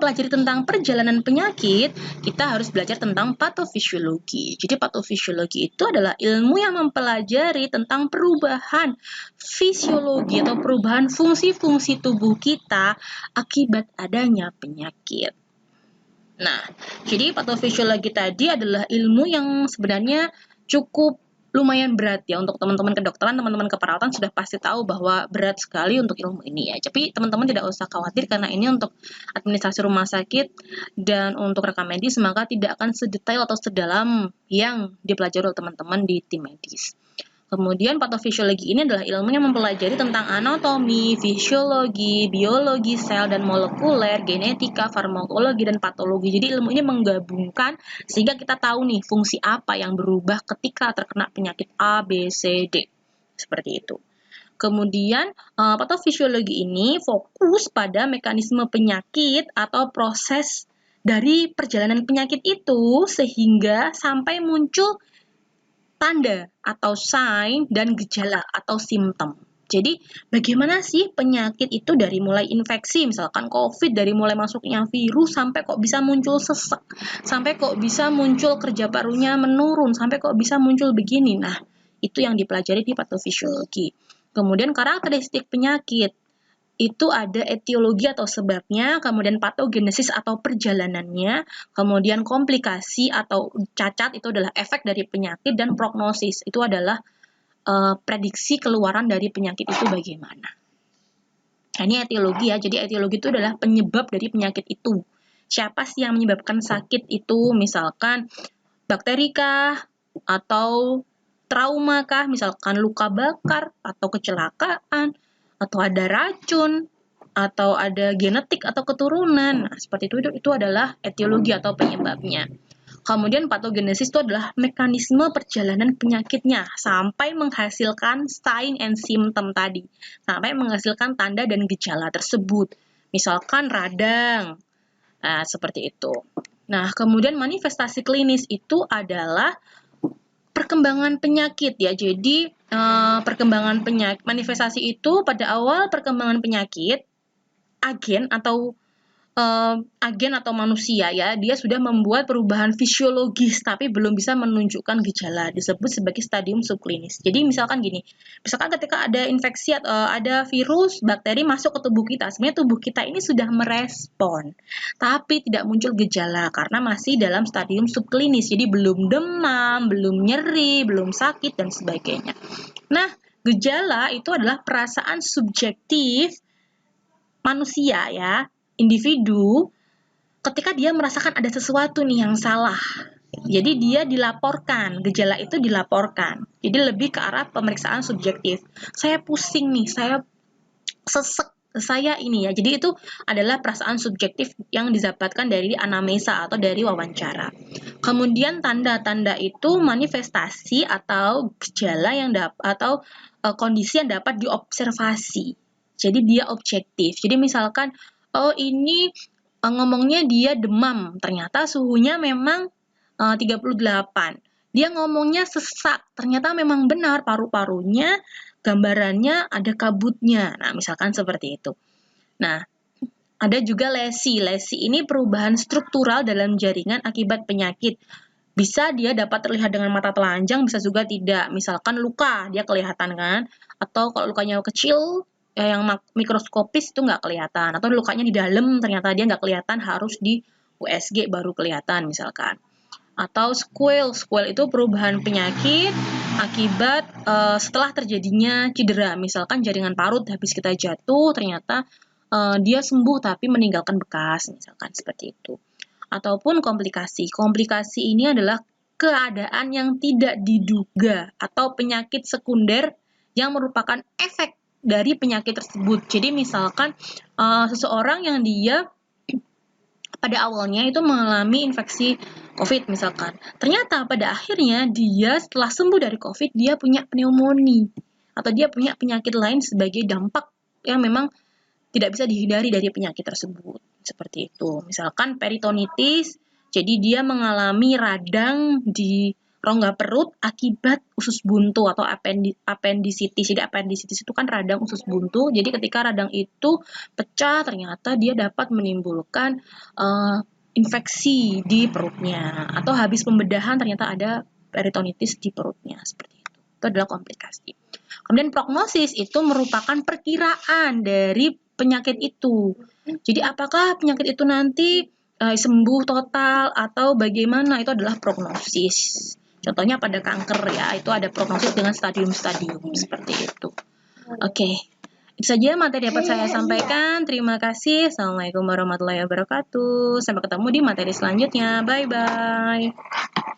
mempelajari tentang perjalanan penyakit, kita harus belajar tentang patofisiologi. Jadi patofisiologi itu adalah ilmu yang mempelajari tentang perubahan fisiologi atau perubahan fungsi-fungsi tubuh kita akibat adanya penyakit. Nah, jadi patofisiologi tadi adalah ilmu yang sebenarnya cukup lumayan berat ya untuk teman-teman kedokteran, teman-teman keperawatan sudah pasti tahu bahwa berat sekali untuk ilmu ini ya. Tapi teman-teman tidak usah khawatir karena ini untuk administrasi rumah sakit dan untuk rekam medis maka tidak akan sedetail atau sedalam yang dipelajari oleh teman-teman di tim medis. Kemudian patofisiologi ini adalah ilmu yang mempelajari tentang anatomi, fisiologi, biologi sel dan molekuler, genetika, farmakologi, dan patologi. Jadi ilmu ini menggabungkan sehingga kita tahu nih fungsi apa yang berubah ketika terkena penyakit A, B, C, D. Seperti itu. Kemudian patofisiologi ini fokus pada mekanisme penyakit atau proses dari perjalanan penyakit itu sehingga sampai muncul tanda atau sign dan gejala atau simptom. Jadi, bagaimana sih penyakit itu dari mulai infeksi, misalkan COVID, dari mulai masuknya virus, sampai kok bisa muncul sesek, sampai kok bisa muncul kerja parunya menurun, sampai kok bisa muncul begini. Nah, itu yang dipelajari di patofisiologi. Kemudian karakteristik penyakit, itu ada etiologi atau sebabnya, kemudian patogenesis atau perjalanannya, kemudian komplikasi atau cacat itu adalah efek dari penyakit, dan prognosis itu adalah prediksi keluaran dari penyakit itu bagaimana. Nah, ini etiologi ya, jadi etiologi itu adalah penyebab dari penyakit itu. Siapa sih yang menyebabkan sakit itu, misalkan bakteri kah, atau trauma kah, misalkan luka bakar, atau kecelakaan, atau ada racun, atau ada genetik atau keturunan. Nah, seperti itu adalah etiologi atau penyebabnya. Kemudian patogenesis itu adalah mekanisme perjalanan penyakitnya sampai menghasilkan sign and symptom tadi, sampai menghasilkan tanda dan gejala tersebut. Misalkan radang, nah, seperti itu. Nah, kemudian manifestasi klinis itu adalah perkembangan penyakit ya. Jadi perkembangan penyakit, manifestasi itu pada awal perkembangan penyakit, agen atau manusia ya, dia sudah membuat perubahan fisiologis tapi belum bisa menunjukkan gejala, disebut sebagai stadium subklinis. Jadi misalkan gini, misalkan ketika ada infeksi atau ada virus, bakteri masuk ke tubuh kita, sebenarnya tubuh kita ini sudah merespon, tapi tidak muncul gejala karena masih dalam stadium subklinis, jadi belum demam, belum nyeri, belum sakit, dan sebagainya. Nah, gejala itu adalah perasaan subjektif manusia ya, individu, ketika dia merasakan ada sesuatu nih yang salah. Jadi dia dilaporkan, gejala itu dilaporkan. Jadi lebih ke arah pemeriksaan subjektif. Saya pusing nih, saya sesek, saya ini ya. Jadi itu adalah perasaan subjektif yang didapatkan dari anamnesa atau dari wawancara. Kemudian tanda-tanda itu manifestasi atau gejala yang atau kondisi yang dapat diobservasi. Jadi dia objektif. Jadi misalkan, oh ini ngomongnya dia demam, ternyata suhunya memang 38. Dia ngomongnya sesak, ternyata memang benar paru-parunya gambarannya ada kabutnya. Nah, misalkan seperti itu. Nah, ada juga lesi. Lesi ini perubahan struktural dalam jaringan akibat penyakit. Bisa dia dapat terlihat dengan mata telanjang, bisa juga tidak. Misalkan luka, dia kelihatan kan? Atau kalau lukanya kecil, yang mikroskopis itu nggak kelihatan. Atau lukanya di dalam, ternyata dia nggak kelihatan, harus di USG baru kelihatan misalkan. Atau squeal itu perubahan penyakit akibat setelah terjadinya cedera. Misalkan jaringan parut habis kita jatuh, ternyata dia sembuh tapi meninggalkan bekas, misalkan seperti itu. Ataupun komplikasi. Komplikasi ini adalah keadaan yang tidak diduga atau penyakit sekunder yang merupakan efek dari penyakit tersebut. Jadi misalkan seseorang yang dia pada awalnya itu mengalami infeksi COVID misalkan. Ternyata pada akhirnya dia setelah sembuh dari COVID, dia punya pneumonia atau dia punya penyakit lain sebagai dampak yang memang tidak bisa dihindari dari penyakit tersebut. Seperti itu. Misalkan peritonitis, jadi dia mengalami radang di rongga perut akibat usus buntu atau appendicitis. Jadi appendicitis itu kan radang usus buntu. Jadi ketika radang itu pecah, ternyata dia dapat menimbulkan infeksi di perutnya, atau habis pembedahan ternyata ada peritonitis di perutnya, seperti itu. Itu adalah komplikasi. Kemudian prognosis itu merupakan perkiraan dari penyakit itu. Jadi apakah penyakit itu nanti sembuh total atau bagaimana, itu adalah prognosis. Contohnya pada kanker ya, itu ada prognosis dengan stadium-stadium seperti itu. Oke. Itu saja materi dapat saya sampaikan. Terima kasih. Assalamualaikum warahmatullahi wabarakatuh. Sampai ketemu di materi selanjutnya. Bye-bye.